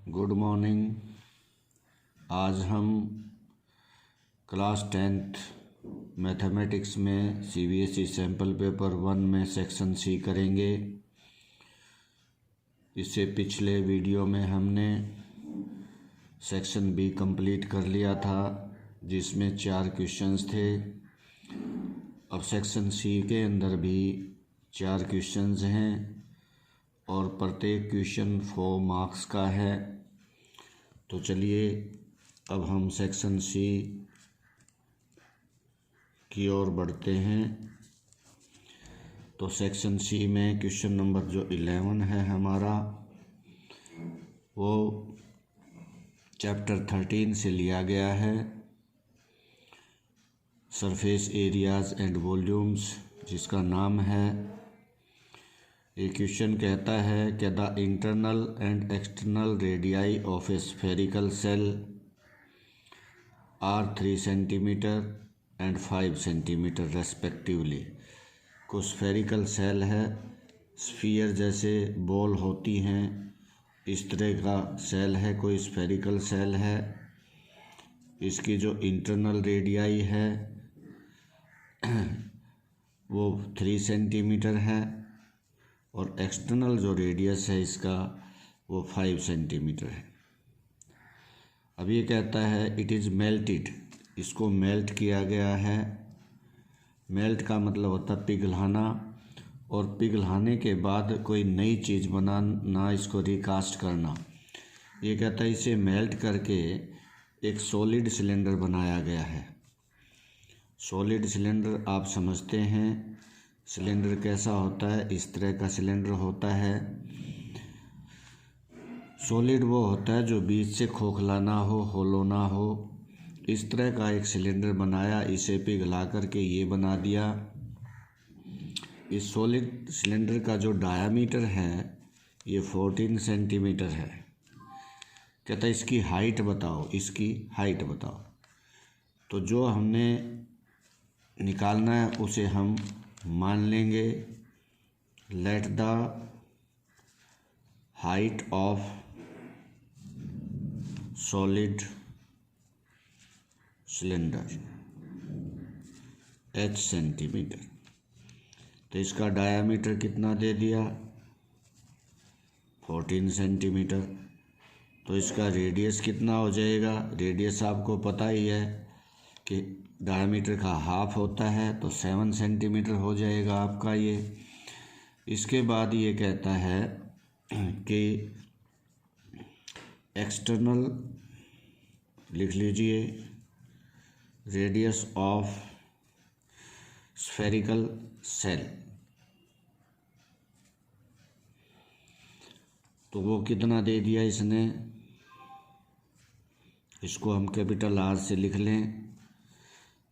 Good morning. आज हम class 10th mathematics में CBSE सैम्पल पेपर 1 में सेक्शन सी करेंगे। इससे पिछले वीडियो में हमने सेक्शन बी कंप्लीट कर लिया था, जिसमें 4 क्वेश्चंस थे। अब सेक्शन सी के अंदर भी 4 क्वेश्चंस हैं और प्रत्येक क्वेश्चन 4 मार्क्स का है। तो चलिए अब हम सेक्शन सी की ओर बढ़ते हैं। तो सेक्शन सी में क्वेश्चन नंबर जो 11 है हमारा, वो चैप्टर 13 से लिया गया है, सरफेस एरियाज एंड वॉल्यूम्स, जिसका नाम है। ये क्वेश्चन कहता है कि the internal and external radii of a spherical shell are 3 centimetre and 5 centimetre respectively. कुछ स्फेरिकल सेल है, स्फीयर जैसे बॉल होती हैं, इस तरह का सेल है, कोई स्फेरिकल सेल है। इसकी जो इंटरनल रेडियाई है वो 3 सेंटीमीटर है और एक्सटर्नल जो रेडियस है इसका वो 5 सेंटीमीटर है। अब ये कहता है इट इज़ मेल्टेड, इसको मेल्ट किया गया है। मेल्ट का मतलब होता है पिघलाना, और पिघलाने के बाद कोई नई चीज़ बनाना, इसको रिकास्ट करना। ये कहता है इसे मेल्ट करके एक सॉलिड सिलेंडर बनाया गया है। सॉलिड सिलेंडर आप समझते हैं, सिलेंडर कैसा होता है, इस तरह का सिलेंडर होता है। सॉलिड वो होता है जो बीच से खोखला ना हो, होलो ना हो। इस तरह का एक सिलेंडर बनाया, इसे पिघला करके ये बना दिया। इस सॉलिड सिलेंडर का जो डायामीटर है ये 14 सेंटीमीटर है। कहता है इसकी हाइट बताओ, इसकी हाइट बताओ। तो जो हमने निकालना है उसे हम मान लेंगे। Let the height of solid cylinder h centimetre. तो इसका डायामीटर कितना दे दिया, 14 सेंटीमीटर। तो इसका रेडियस कितना हो जाएगा, रेडियस आपको पता ही है कि डायमीटर का हाफ होता है, तो 7 सेंटीमीटर हो जाएगा आपका ये। इसके बाद ये कहता है कि एक्सटर्नल लिख लीजिए, रेडियस ऑफ स्फेरिकल सेल, तो वो कितना दे दिया इसने। इसको हम कैपिटल R से लिख लें,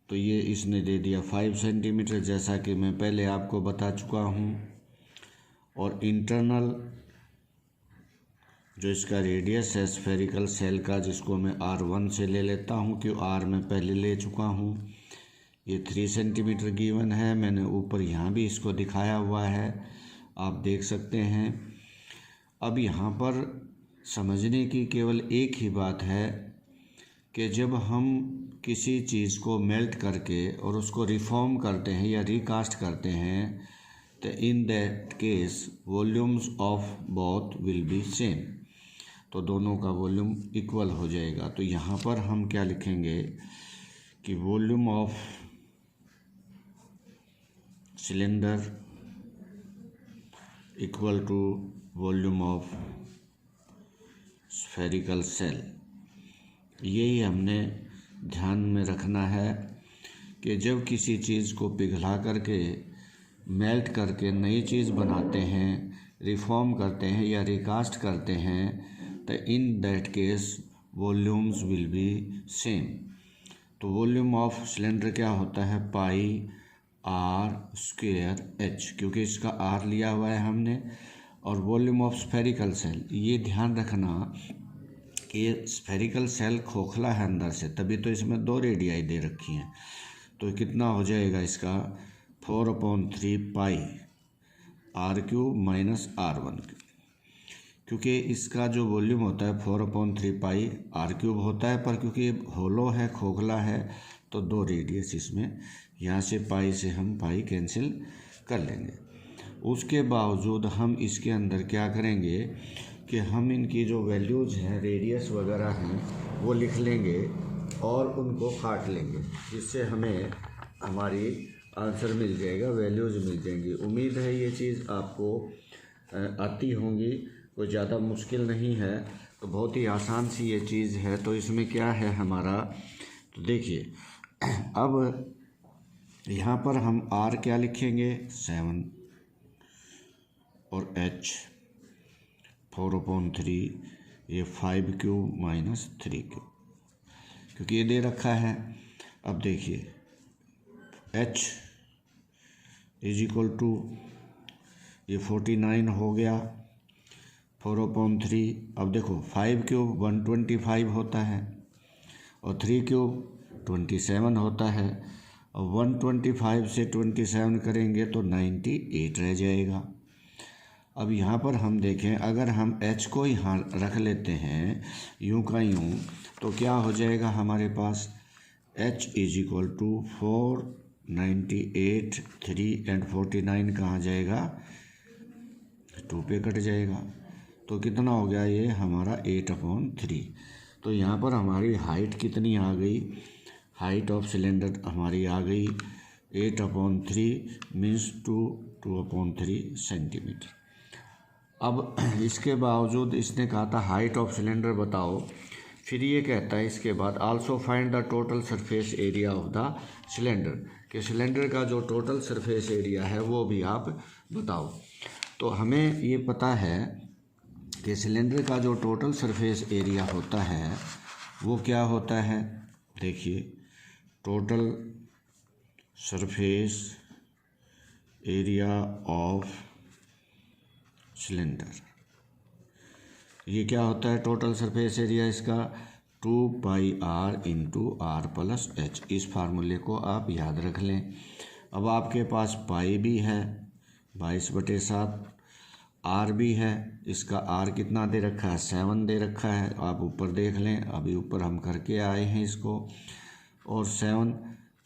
तो ये इसने दे दिया 5 सेंटीमीटर, जैसा कि मैं पहले आपको बता चुका हूँ। और इंटरनल जो इसका रेडियस है स्फेरिकल सेल का, जिसको मैं R1 से ले लेता हूँ, क्यों R में पहले ले चुका हूँ। ये 3 सेंटीमीटर गिवन है, मैंने ऊपर यहाँ भी इसको दिखाया हुआ है, आप देख सकते हैं। अब यहाँ पर समझने की केवल एक ही बात है कि जब हम किसी चीज़ को मेल्ट करके और उसको रिफॉर्म करते हैं या रिकास्ट करते हैं, तो in that case volumes of both will be same, तो दोनों का वॉल्यूम इक्वल हो जाएगा। तो यहाँ पर हम क्या लिखेंगे कि volume of cylinder equal to volume of spherical shell. यही हमने ध्यान में रखना है कि जब किसी चीज़ को पिघला करके मेल्ट करके नई चीज़ बनाते हैं, रिफॉर्म करते हैं या रिकास्ट करते हैं, तो in that case volumes will be same. तो वॉल्यूम ऑफ सिलेंडर क्या होता है, पाई R स्क्वायर H, क्योंकि इसका R लिया हुआ है हमने। और वॉल्यूम ऑफ स्फेरिकल सेल, ये ध्यान रखना कि ये स्फेरिकल सेल खोखला है अंदर से, तभी तो इसमें 2 रेडियाई दे रखी हैं। तो कितना हो जाएगा इसका 4/3 पाई R³ - R1, क्योंकि इसका जो वॉल्यूम होता है 4/3 पाई r³ होता है, पर क्योंकि होलो है, खोखला है, तो 2 रेडियस इसमें, यहाँ से पाई से हम पाई कैंसिल कर लेंगे। उसके बावजूद हम इसके अंदर क्या करेंगे कि हम इनकी जो वैल्यूज़ हैं, रेडियस वगैरह हैं, वो लिख लेंगे और उनको काट लेंगे, जिससे हमें हमारी आंसर मिल जाएगा, वैल्यूज़ मिल जाएंगी। उम्मीद है ये चीज़ आपको आती होंगी, कोई ज़्यादा मुश्किल नहीं है, तो बहुत ही आसान सी ये चीज़ है। तो इसमें क्या है हमारा, तो देखिए अब यहाँ पर हम r क्या लिखेंगे 7 और h 4/3, ये 5³ माइनस 3³ क्योंकि ये दे रखा है। अब देखिए h इज इक्वल टू ये 49 हो गया 4/3। अब देखो 5³ 125 होता है और 3³ 27 होता है, और 125 से 27 करेंगे तो 98 रह जाएगा। अब यहाँ पर हम देखें, अगर हम h को यहाँ रख लेते हैं यूँ का यूँ, तो क्या हो जाएगा हमारे पास h is equal to 4, 98, 3 and 49 कहाँ जाएगा 2 पे कट जाएगा, तो कितना हो गया ये हमारा 8/3। तो यहाँ पर हमारी हाइट कितनी आ गई, हाइट ऑफ सिलेंडर हमारी आ गई 8/3 मीन्स 2/3 सेंटीमीटर। अब इसके बावजूद इसने कहा था हाइट ऑफ सिलेंडर बताओ, फिर ये कहता है इसके बाद also find the total surface area of the cylinder, कि सिलेंडर का जो टोटल सरफेस एरिया है वो भी आप बताओ। तो हमें ये पता है कि सिलेंडर का जो टोटल सरफेस एरिया होता है वो क्या होता है, देखिए total surface area of cylinder, ये क्या होता है टोटल सरफेस एरिया इसका 2πr into r plus h। इस फार्मूले को आप याद रख लें। अब आपके पास पाई भी है 22/7, r भी है, इसका r कितना दे रखा है 7 दे रखा है, आप ऊपर देख लें, अभी ऊपर हम करके आए हैं इसको, और 7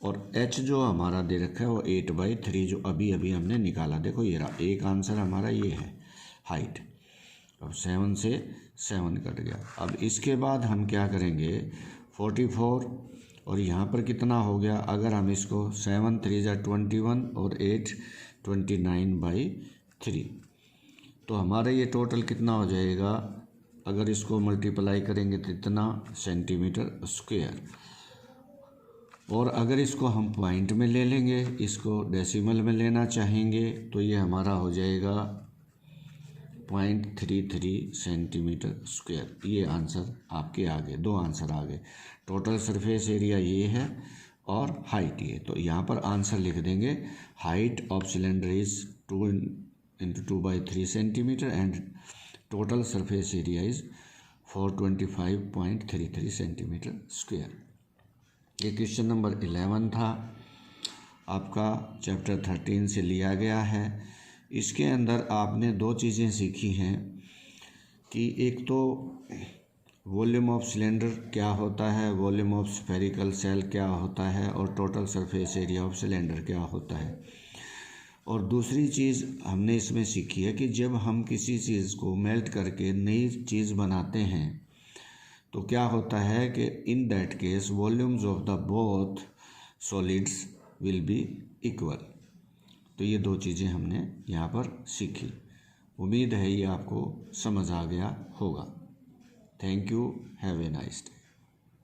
और h जो हमारा दे रखा है वो 8/3 जो अभी अभी हमने निकाला। देखो ये रहा, एक आंसर हमारा ये है हाइट। अब 7 से 7 कट गया। अब इसके बाद हम क्या करेंगे 44 और यहाँ पर कितना हो गया, अगर हम इसको 7 3 जा 21 और 8 29/3, तो हमारा ये टोटल कितना हो जाएगा, अगर इसको मल्टीप्लाई करेंगे तो इतना सेंटीमीटर स्क्वायर। और अगर इसको हम पॉइंट में ले लेंगे, इसको डेसिमल में लेना चाहेंगे, तो ये हमारा हो जाएगा 0.33 सेंटीमीटर स्क्वायर। ये आंसर आपके आगे, 2 आंसर आ गए। टोटल सरफेस एरिया ये है और हाइट ये, तो यहाँ पर आंसर लिख देंगे height of cylinder is 2 × 2/3 centimetre and total surface area is 425.33 centimetre square. ये क्वेश्चन नंबर 11 था, आपका चैप्टर 13 से लिया गया है। इसके अंदर आपने 2 चीज़ें सीखी हैं कि एक तो वॉल्यूम ऑफ सिलेंडर क्या होता है, वॉल्यूम ऑफ स्फेरिकल सेल क्या होता है, और total surface area of cylinder क्या होता है। और दूसरी चीज़ हमने इसमें सीखी है कि जब हम किसी चीज़ को मेल्ट करके नई चीज़ बनाते हैं तो क्या होता है कि in that case volumes of the both solids will be equal. तो ये 2 चीज़ें हमने यहाँ पर सीखी। उम्मीद है ये आपको समझ आ गया होगा। Thank you, have a nice day.